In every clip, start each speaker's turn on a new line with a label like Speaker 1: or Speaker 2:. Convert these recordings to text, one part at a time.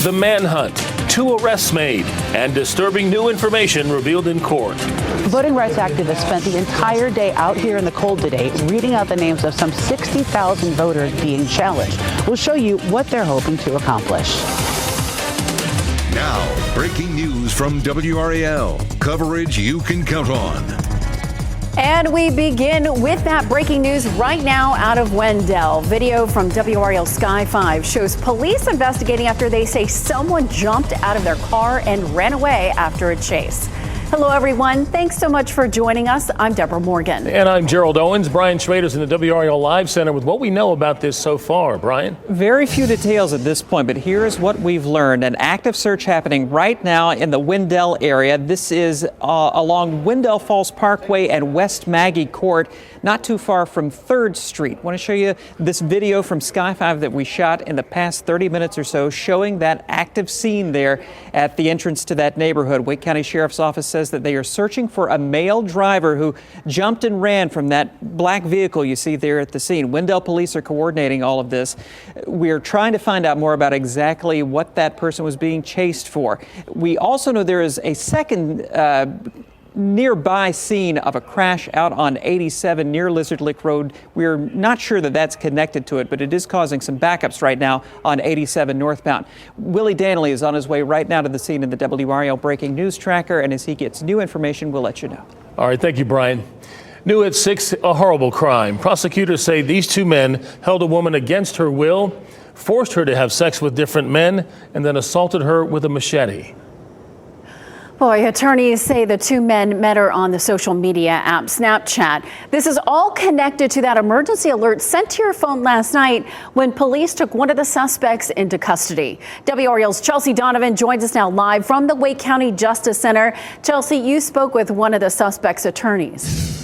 Speaker 1: The manhunt, 2 arrests made, and disturbing new information revealed in court.
Speaker 2: Voting rights activists spent the entire day out here in the cold today reading out the names of some 60,000 voters being challenged. We'll show you what they're hoping to accomplish.
Speaker 3: Now, breaking news from WRAL. Coverage you can count on.
Speaker 4: And we begin with that breaking news right now out of Wendell. Video from WRAL Sky 5 shows police investigating after they say someone jumped out of their car and ran away after a chase. Hello, everyone. Thanks so much for joining us. I'm Deborah Morgan.
Speaker 1: And I'm Gerald Owens. Brian Schrader's in the WRAL Live Center with what we know about this so far. Brian?
Speaker 5: Very few details at this point, but here's what we've learned. An active search happening right now in the Wendell area. This is along Wendell Falls Parkway and West Maggie Court, not too far from 3rd Street. I want to show you this video from Sky 5 that we shot in the past 30 minutes or so, showing that active scene there at the entrance to that neighborhood. Wake County Sheriff's Office says that they are searching for a male driver who jumped and ran from that black vehicle you see there at the scene. Wendell police are coordinating all of this. We're trying to find out more about exactly what that person was being chased for. We also know there is a second nearby scene of a crash out on 87 near Lizard Lick Road. We're not sure that that's connected to it, but it is causing some backups right now on 87 northbound. Willie Danley is on his way right now to the scene in the WRAL Breaking News Tracker, and as he gets new information, we'll let you know.
Speaker 1: All right, thank you, Brian. New at 6, a horrible crime. Prosecutors say these 2 men held a woman against her will, forced her to have sex with different men, and then assaulted her with a machete.
Speaker 4: Boy, attorneys say the 2 men met her on the social media app Snapchat. This is all connected to that emergency alert sent to your phone last night when police took one of the suspects into custody. WRAL's Chelsea Donovan joins us now live from the Wake County Justice Center. Chelsea, you spoke with one of the suspect's attorneys.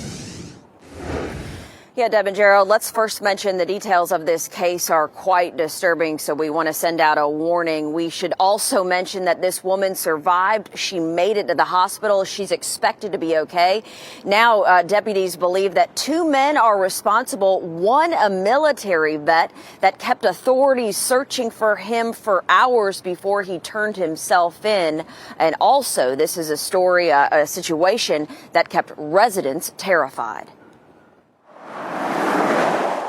Speaker 6: Yeah, Deb and Gerald, let's first mention the details of this case are quite disturbing, so we want to send out a warning. We should also mention that this woman survived. She made it to the hospital. She's expected to be okay. Now, deputies believe that 2 men are responsible, one a military vet that kept authorities searching for him for hours before he turned himself in. And also, this is a story, a situation that kept residents terrified.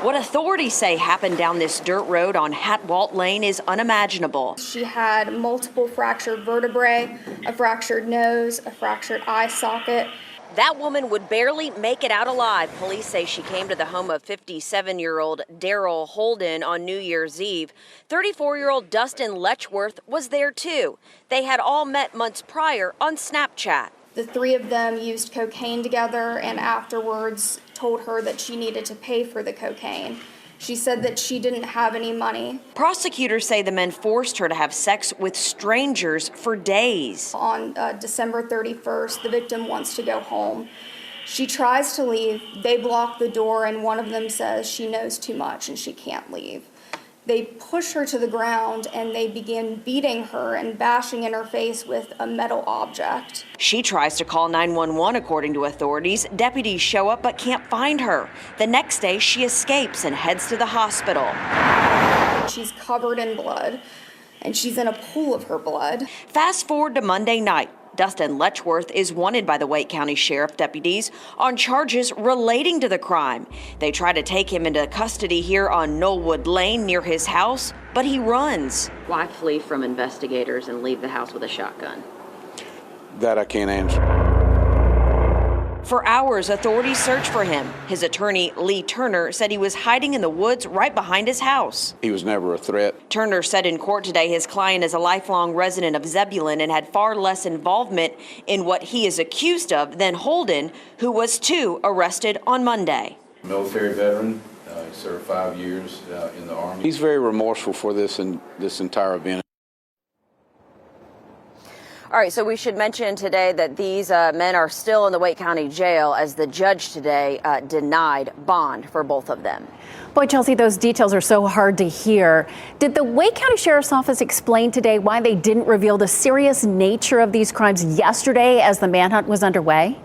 Speaker 6: What authorities say happened down this dirt road on Hatwalt Lane is unimaginable.
Speaker 7: She had multiple fractured vertebrae, a fractured nose, a fractured eye socket.
Speaker 6: That woman would barely make it out alive. Police say she came to the home of 57-year-old Daryl Holden on New Year's Eve. 34-year-old Dustin Letchworth was there too. They had all met months prior on Snapchat.
Speaker 7: The 3 of them used cocaine together and afterwards told her that she needed to pay for the cocaine. She said that she didn't have any money.
Speaker 6: Prosecutors say the men forced her to have sex with strangers for days.
Speaker 7: On December 31st, the victim wants to go home. She tries to leave. They block the door, and one of them says she knows too much and she can't leave. They push her to the ground and they begin beating her and bashing in her face with a metal object.
Speaker 6: She tries to call 911 according to authorities. Deputies show up but can't find her. The next day she escapes and heads to the hospital.
Speaker 7: She's covered in blood and she's in a pool of her blood.
Speaker 6: Fast forward to Monday night. Dustin Letchworth is wanted by the Wake County Sheriff deputies on charges relating to the crime. They try to take him into custody here on Knollwood Lane near his house, but he runs. Why flee from investigators and leave the house with a shotgun?
Speaker 8: That I can't answer.
Speaker 6: For hours, authorities searched for him. His attorney, Lee Turner, said he was hiding in the woods right behind his house.
Speaker 8: He was never a threat.
Speaker 6: Turner said in court today his client is a lifelong resident of Zebulon and had far less involvement in what he is accused of than Holden, who was too arrested on Monday.
Speaker 9: Military veteran, he served 5 years in the Army.
Speaker 8: He's very remorseful for this entire event.
Speaker 6: All right, so we should mention today that these men are still in the Wake County Jail as the judge today denied bond for both of them.
Speaker 4: Boy, Chelsea, those details are so hard to hear. Did the Wake County Sheriff's Office explain today why they didn't reveal the serious nature of these crimes yesterday as the manhunt was underway?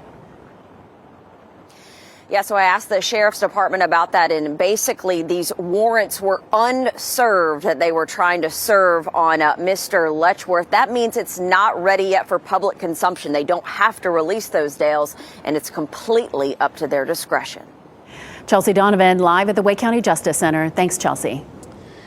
Speaker 6: Yeah, so I asked the sheriff's department about that, and basically these warrants were unserved that they were trying to serve on Mr. Letchworth. That means it's not ready yet for public consumption. They don't have to release those, Dales, and it's completely up to their discretion.
Speaker 4: Chelsea Donovan live at the Wake County Justice Center. Thanks, Chelsea.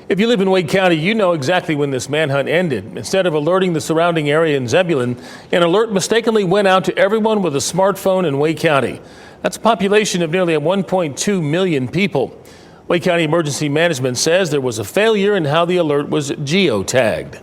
Speaker 1: If you live in Wake County, you know exactly when this manhunt ended. Instead of alerting the surrounding area in Zebulon, an alert mistakenly went out to everyone with a smartphone in Wake County. That's a population of nearly 1.2 million people. Wake County Emergency Management says there was a failure in how the alert was geotagged.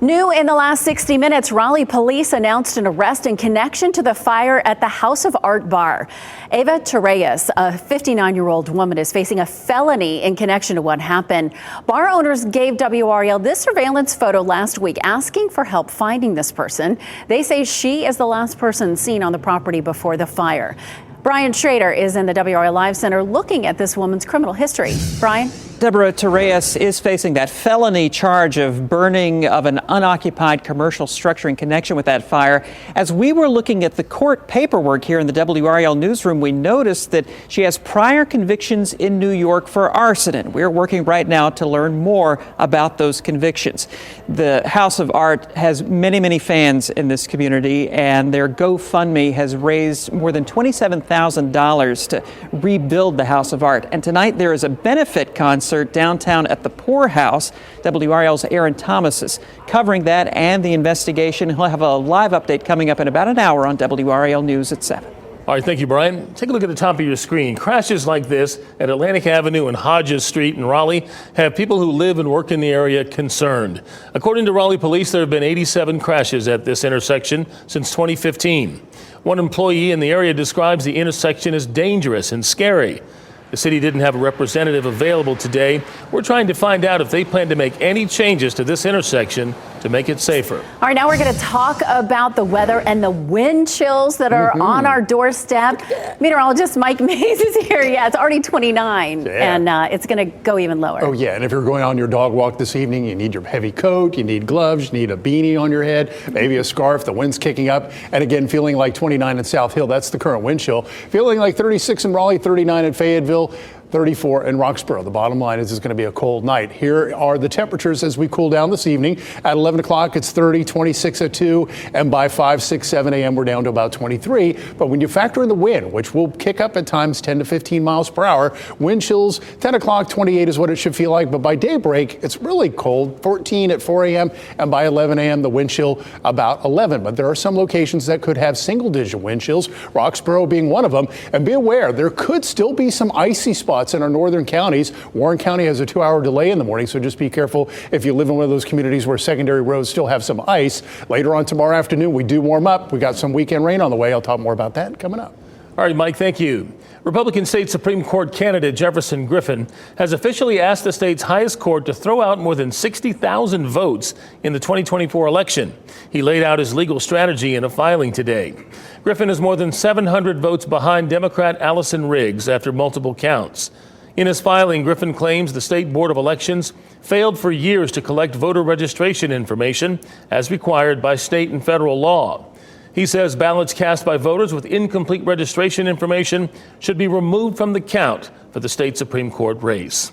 Speaker 4: New in the last 60 minutes, Raleigh police announced an arrest in connection to the fire at the House of Art bar. Ava Torreyes, a 59-year-old woman, is facing a felony in connection to what happened. Bar owners gave WRAL this surveillance photo last week, asking for help finding this person. They say she is the last person seen on the property before the fire. Brian Schrader is in the WRAL Live Center looking at this woman's criminal history. Brian?
Speaker 5: Deborah Torreyes is facing that felony charge of burning of an unoccupied commercial structure in connection with that fire. As we were looking at the court paperwork here in the WRAL newsroom, we noticed that she has prior convictions in New York for arson. We're working right now to learn more about those convictions. The House of Art has many, many fans in this community, and their GoFundMe has raised more than $27,000 to rebuild the House of Art. And tonight there is a benefit concert downtown at the Poor House. WRAL's Aaron Thomas is covering that and the investigation. He'll have a live update coming up in about an hour on WRAL News at 7.
Speaker 1: All right, thank you, Brian. Take a look at the top of your screen. Crashes like this at Atlantic Avenue and Hodges Street in Raleigh have people who live and work in the area concerned. According to Raleigh police, there have been 87 crashes at this intersection since 2015. One employee in the area describes the intersection as dangerous and scary. The city didn't have a representative available today. We're trying to find out if they plan to make any changes to this intersection to make it safer.
Speaker 4: All right, now we're going to talk about the weather and the wind chills that are on our doorstep. Meteorologist Mike Mays is here. Yeah, it's already 29, and it's going to go even lower.
Speaker 10: Oh, yeah, and if you're going on your dog walk this evening, you need your heavy coat, you need gloves, you need a beanie on your head, maybe a scarf. The wind's kicking up. And again, feeling like 29 in South Hill. That's the current wind chill. Feeling like 36 in Raleigh, 39 in Fayetteville, 34 in Roxborough. The bottom line is it's going to be a cold night. Here are the temperatures as we cool down this evening. At 11 o'clock, it's 30, 26 at 2, and by 5, 6, 7 a.m., we're down to about 23. But when you factor in the wind, which will kick up at times 10 to 15 miles per hour, wind chills, 10 o'clock, 28 is what it should feel like. But by daybreak, it's really cold, 14 at 4 a.m., and by 11 a.m., the wind chill about 11. But there are some locations that could have single-digit wind chills, Roxborough being one of them. And be aware, there could still be some icy spots in our northern counties. Warren County has a 2-hour delay in the morning, so just be careful if you live in one of those communities where secondary roads still have some ice. Later on tomorrow afternoon, we do warm up. We got some weekend rain on the way. I'll talk more about that coming up.
Speaker 1: All right, Mike, thank you. Republican State Supreme Court candidate Jefferson Griffin has officially asked the state's highest court to throw out more than 60,000 votes in the 2024 election. He laid out his legal strategy in a filing today. Griffin is more than 700 votes behind Democrat Allison Riggs after multiple counts. In his filing, Griffin claims the State Board of Elections failed for years to collect voter registration information as required by state and federal law. He says ballots cast by voters with incomplete registration information should be removed from the count for the state Supreme Court race.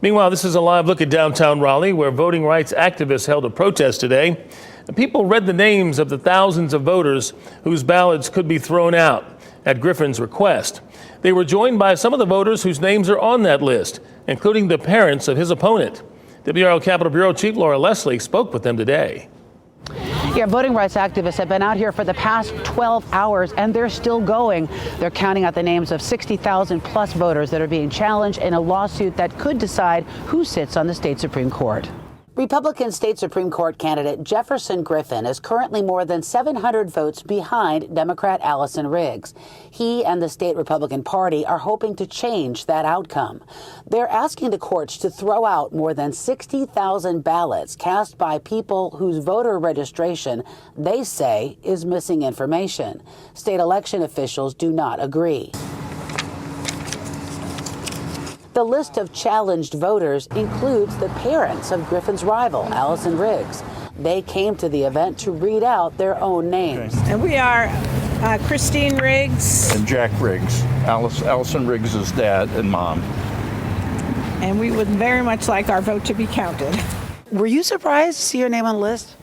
Speaker 1: Meanwhile, this is a live look at downtown Raleigh, where voting rights activists held a protest today. People read the names of the thousands of voters whose ballots could be thrown out at Griffin's request. They were joined by some of the voters whose names are on that list, including the parents of his opponent. WRAL Capitol Bureau Chief Laura Leslie spoke with them today.
Speaker 2: Yeah, voting rights activists have been out here for the past 12 hours, and they're still going. They're counting out the names of 60,000 plus voters that are being challenged in a lawsuit that could decide who sits on the state Supreme Court. Republican State Supreme Court candidate Jefferson Griffin is currently more than 700 votes behind Democrat Allison Riggs. He and the state Republican Party are hoping to change that outcome. They're asking the courts to throw out more than 60,000 ballots cast by people whose voter registration they say is missing information. State election officials do not agree. The list of challenged voters includes the parents of Griffin's rival, Allison Riggs. They came to the event to read out their own names.
Speaker 11: And we are Christine Riggs.
Speaker 12: And Jack Riggs, Allison Riggs' dad and mom.
Speaker 11: And we would very much like our vote to be counted.
Speaker 2: Were you surprised to see your name on the list?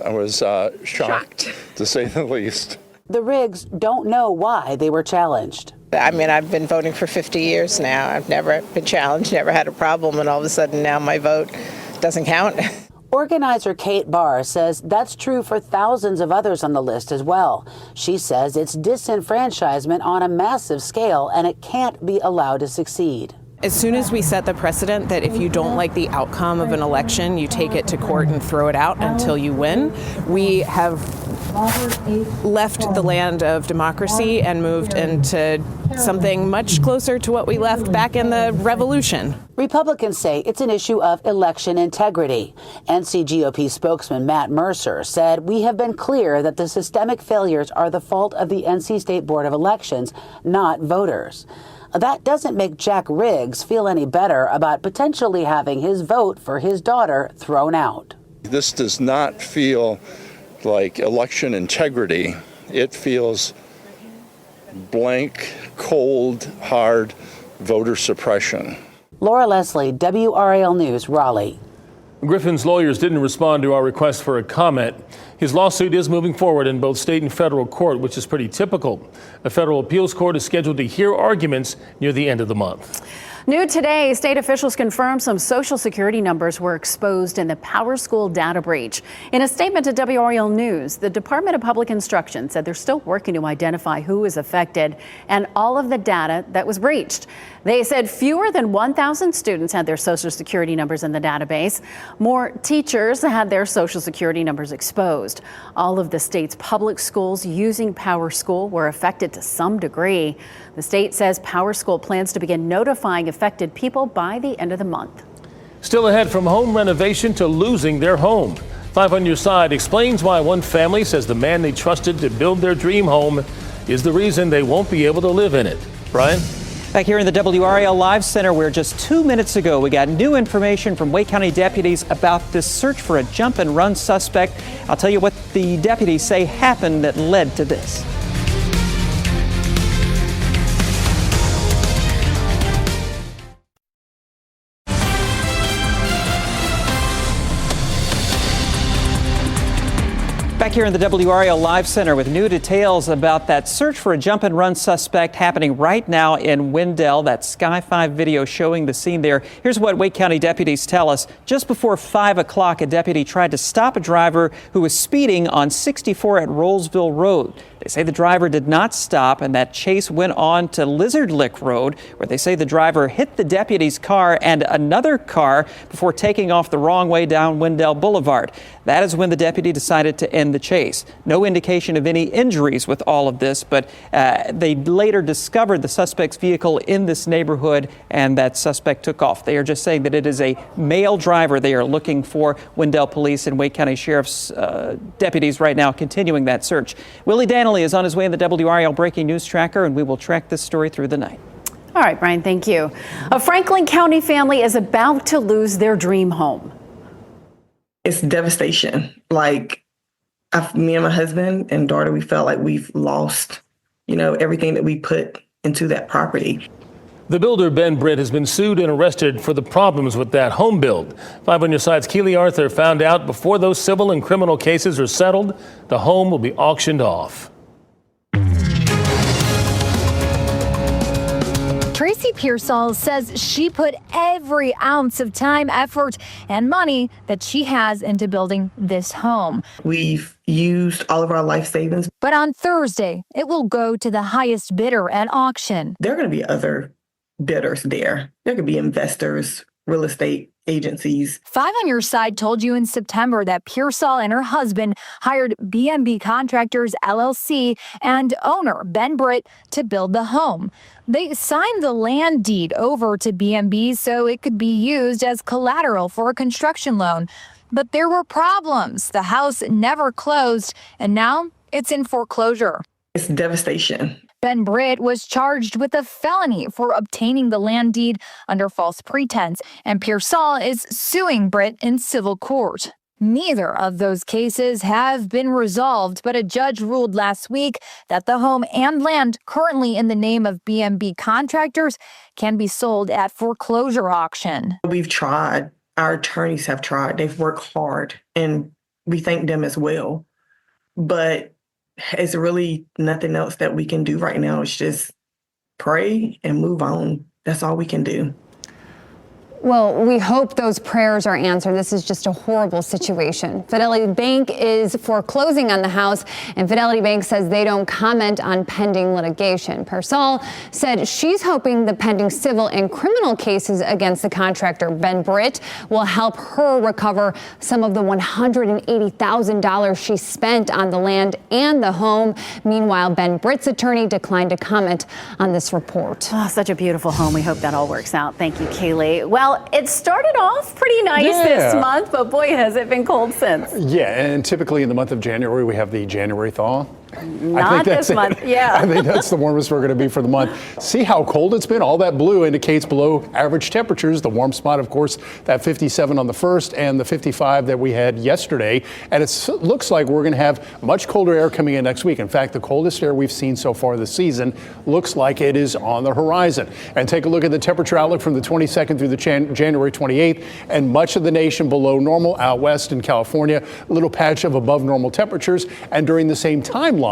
Speaker 12: I was shocked, to say the least.
Speaker 2: The Riggs don't know why they were challenged.
Speaker 13: I mean, I've been voting for 50 years now. I've never been challenged, never had a problem, and all of a sudden now my vote doesn't count.
Speaker 2: Organizer Kate Barr says that's true for thousands of others on the list as well. She says it's disenfranchisement on a massive scale, and it can't be allowed to succeed.
Speaker 14: As soon as we set the precedent that if you don't like the outcome of an election, you take it to court and throw it out until you win, we have left the land of democracy and moved into something much closer to what we left back in the revolution.
Speaker 2: Republicans say it's an issue of election integrity. NC GOP spokesman Matt Mercer said, "We have been clear that the systemic failures are the fault of the NC State Board of Elections, not voters." That doesn't make Jack Riggs feel any better about potentially having his vote for his daughter thrown out.
Speaker 12: This does not feel like election integrity. It feels blank, cold, hard voter suppression.
Speaker 2: Laura Leslie, WRAL News, Raleigh.
Speaker 1: Griffin's lawyers didn't respond to our request for a comment. His lawsuit is moving forward in both state and federal court, which is pretty typical. A federal appeals court is scheduled to hear arguments near the end of the month.
Speaker 4: New today, state officials confirm some Social Security numbers were exposed in the PowerSchool data breach. In a statement to WRAL News, the Department of Public Instruction said they're still working to identify who was affected and all of the data that was breached. They said fewer than 1,000 students had their Social Security numbers in the database. More teachers had their Social Security numbers exposed. All of the state's public schools using PowerSchool were affected to some degree. The state says PowerSchool plans to begin notifying affected people by the end of the month.
Speaker 1: Still ahead, from home renovation to losing their home. 5 on Your Side explains why one family says the man they trusted to build their dream home is the reason they won't be able to live in it. Brian?
Speaker 5: Back here in the WRAL Live Center, where just 2 minutes ago we got new information from Wake County deputies about this search for a jump and run suspect. I'll tell you what the deputies say happened that led to this. Back here in the WRAL Live Center with new details about that search for a jump and run suspect happening right now in Wendell. That Sky 5 video showing the scene there. Here's what Wake County deputies tell us. Just before 5 o'clock, a deputy tried to stop a driver who was speeding on 64 at Rollsville Road. They say the driver did not stop, and that chase went on to Lizard Lick Road, where they say the driver hit the deputy's car and another car before taking off the wrong way down Wendell Boulevard. That is when the deputy decided to end the chase. No indication of any injuries with all of this, but they later discovered the suspect's vehicle in this neighborhood, and that suspect took off. They are just saying that it is a male driver they are looking for. Wendell Police and Wake County Sheriff's deputies right now continuing that search. Willie Danley is on his way in the WRAL Breaking News Tracker, and we will track this story through the night.
Speaker 4: All right, Brian, thank you. A Franklin County family is about to lose their dream home.
Speaker 15: It's devastation. Like, me and my husband and daughter, we felt like we've lost, everything that we put into that property.
Speaker 1: The builder, Ben Britt, has been sued and arrested for the problems with that home build. 5 on Your Side's Keely Arthur found out before those civil and criminal cases are settled, the home will be auctioned off.
Speaker 16: Tracy Pearsall says she put every ounce of time, effort, and money that she has into building this home.
Speaker 15: We've used all of our life savings.
Speaker 16: But on Thursday, it will go to the highest bidder at auction.
Speaker 15: There are going to be other bidders there. There could be investors, real estate agencies.
Speaker 16: 5 on Your Side told you in September that Pearsall and her husband hired B&B Contractors LLC and owner Ben Britt to build the home. They signed the land deed over to B&B so it could be used as collateral for a construction loan. But there were problems. The house never closed, and now it's in foreclosure.
Speaker 15: It's devastation.
Speaker 16: Ben Britt was charged with a felony for obtaining the land deed under false pretense, and Pearsall is suing Britt in civil court. Neither of those cases have been resolved, but a judge ruled last week that the home and land currently in the name of B&B contractors can be sold at foreclosure auction.
Speaker 15: We've tried. Our attorneys have tried. They've worked hard, and we thank them as well. But it's really nothing else that we can do right now. It's just pray and move on. That's all we can do.
Speaker 17: Well, we hope those prayers are answered. This is just a horrible situation. Fidelity Bank is foreclosing on the house, and Fidelity Bank says they don't comment on pending litigation. Persall said she's hoping the pending civil and criminal cases against the contractor, Ben Britt, will help her recover some of the $180,000 she spent on the land and the home. Meanwhile, Ben Britt's attorney declined to comment on this report.
Speaker 4: Oh, such a beautiful home. We hope that all works out. Thank you, Kaylee. Well, it started off pretty nice this month, but boy, has it been cold since.
Speaker 10: Yeah, and typically in the month of January, we have the January thaw.
Speaker 4: Not this month, yeah.
Speaker 10: I think that's the warmest we're going to be for the month. See how cold it's been? All that blue indicates below average temperatures. The warm spot, of course, that 57 on the 1st and the 55 that we had yesterday. And it looks like we're going to have much colder air coming in next week. In fact, the coldest air we've seen so far this season looks like it is on the horizon. And take a look at the temperature outlook from the 22nd through the January 28th, and much of the nation below normal out west in California, a little patch of above normal temperatures. And during the same timeline,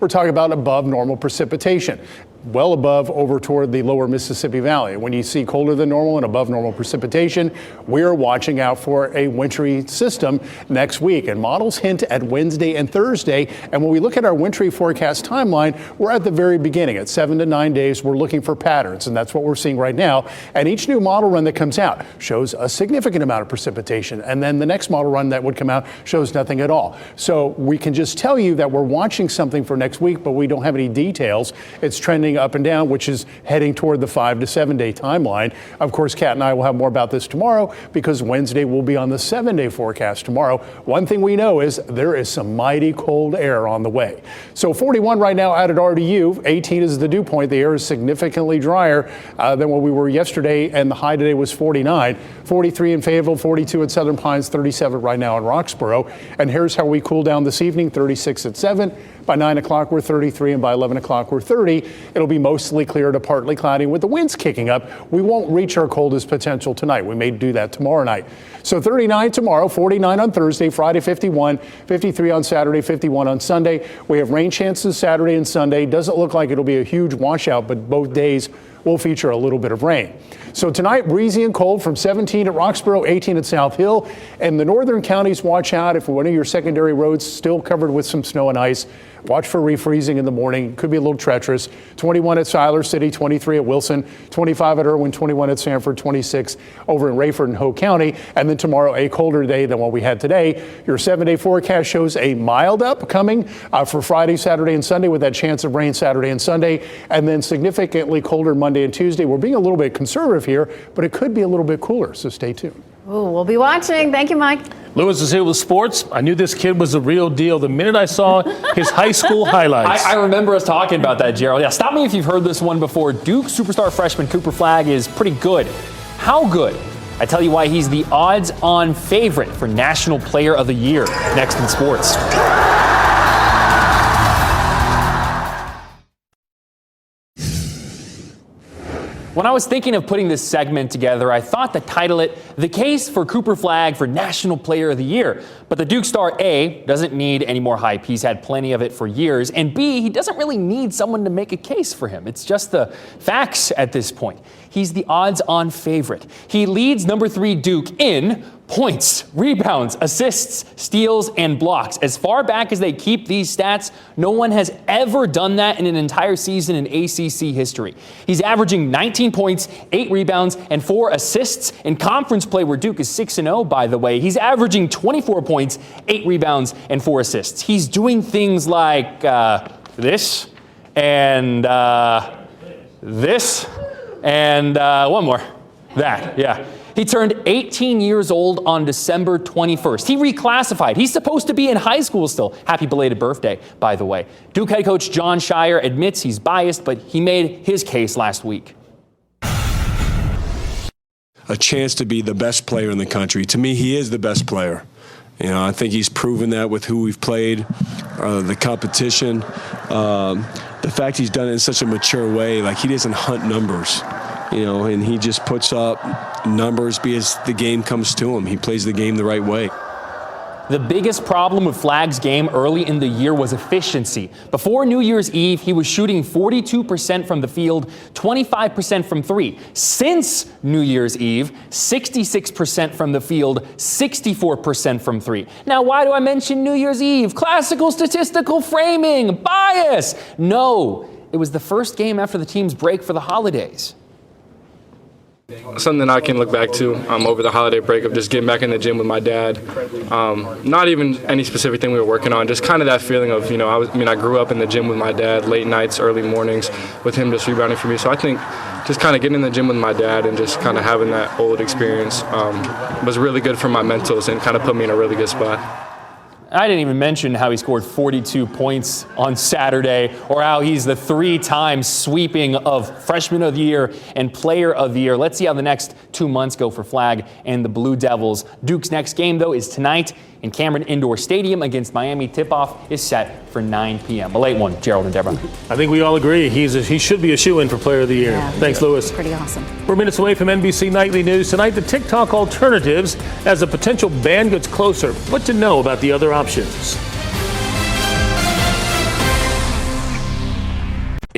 Speaker 10: we're talking about above normal precipitation, well above over toward the lower Mississippi Valley. When you see colder than normal and above normal precipitation, we're watching out for a wintry system next week. And models hint at Wednesday and Thursday. And when we look at our wintry forecast timeline, we're at the very beginning. At 7 to 9 days, we're looking for patterns. And that's what we're seeing right now. And each new model run that comes out shows a significant amount of precipitation. And then the next model run that would come out shows nothing at all. So we can just tell you that we're watching something for next week, but we don't have any details. It's trending up and down, which is heading toward the 5 to 7 day timeline. Of course, Kat and I will have more about this tomorrow because Wednesday will be on the 7-day forecast tomorrow. One thing we know is there is some mighty cold air on the way. So 41 right now out at RDU, 18 is the dew point. The air is significantly drier than what we were yesterday, and the high today was 49. 43 in Fayetteville, 42 at Southern Pines, 37 right now in Roxborough. And here's how we cool down this evening: 36 at 7. By 9 o'clock, we're 33, and by 11 o'clock, we're 30. It'll be mostly clear to partly cloudy with the winds kicking up. We won't reach our coldest potential tonight. We may do that tomorrow night. So 39 tomorrow, 49 on Thursday, Friday 51, 53 on Saturday, 51 on Sunday. We have rain chances Saturday and Sunday. Doesn't look like it'll be a huge washout, but both days will feature a little bit of rain. So tonight, breezy and cold from 17 at Roxborough, 18 at South Hill. And the northern counties, watch out if one of your secondary roads still covered with some snow and ice. Watch for refreezing in the morning. Could be a little treacherous. 21 at Siler City, 23 at Wilson, 25 at Irwin, 21 at Sanford, 26 over in Rayford and Hope County. And then tomorrow, a colder day than what we had today. Your 7-day forecast shows a mild upcoming for Friday, Saturday, and Sunday with that chance of rain Saturday and Sunday. And then significantly colder Monday and Tuesday. We're being a little bit conservative here, but it could be a little bit cooler. So stay tuned.
Speaker 4: Ooh, we'll be watching. Thank you, Mike.
Speaker 1: Lewis is here with sports. I knew this kid was the real deal the minute I saw his high school highlights.
Speaker 18: I remember us talking about that, Gerald. Yeah, stop me if you've heard this one before. Duke superstar freshman Cooper Flagg is pretty good. How good? I tell you why he's the odds-on favorite for National Player of the Year next in sports. When I was thinking of putting this segment together, I thought to title it "The Case for Cooper Flagg for National Player of the Year." But the Duke star, A, doesn't need any more hype. He's had plenty of it for years. And B, he doesn't really need someone to make a case for him. It's just the facts at this point. He's the odds-on favorite. He leads number 3 Duke in points, rebounds, assists, steals, and blocks. As far back as they keep these stats, no one has ever done that in an entire season in ACC history. He's averaging 19 points, 8 rebounds, and 4 assists. In conference play, where Duke is 6-0, by the way, he's averaging 24 points, 8 rebounds, and 4 assists. He's doing things like this, and this, and one more. That, yeah. He turned 18 years old on December 21st. He reclassified. He's supposed to be in high school still. Happy belated birthday, by the way. Duke head coach John Shire admits he's biased, but he made his case last week.
Speaker 19: A chance to be the best player in the country. To me, he is the best player. You know, I think he's proven that with who we've played, the competition, the fact he's done it in such a mature way. Like, he doesn't hunt numbers, you know, and he just puts up numbers because the game comes to him. He plays the game the right way.
Speaker 18: The biggest problem with Flag's game early in the year was efficiency. Before New Year's Eve, he was shooting 42% from the field, 25% from three. Since New Year's Eve, 66% from the field, 64% from three. Now, why do I mention New Year's Eve? Classical statistical framing, bias. No, it was the first game after the team's break for the holidays.
Speaker 20: Something I can look back to over the holiday break of just getting back in the gym with my dad. Not even any specific thing we were working on, just kind of that feeling of, you know, I grew up in the gym with my dad, late nights, early mornings, with him just rebounding for me. So I think just kind of getting in the gym with my dad and just kind of having that old experience was really good for my mentals and kind of put me in a really good spot.
Speaker 18: I didn't even mention how he scored 42 points on Saturday, or how he's the 3-time sweeping of Freshman of the Year and Player of the Year. Let's see how the next 2 months go for Flag and the Blue Devils. Duke's next game, though, is tonight in Cameron Indoor Stadium against Miami. Tip-off is set for 9 p.m. A late one, Gerald and Deborah.
Speaker 1: I think we all agree he should be a shoo-in for Player of the Year.
Speaker 4: Yeah,
Speaker 1: Thanks, Lewis.
Speaker 4: Pretty awesome.
Speaker 1: We're minutes away from NBC Nightly News. Tonight, the TikTok alternatives as a potential ban gets closer. What to know about the other options.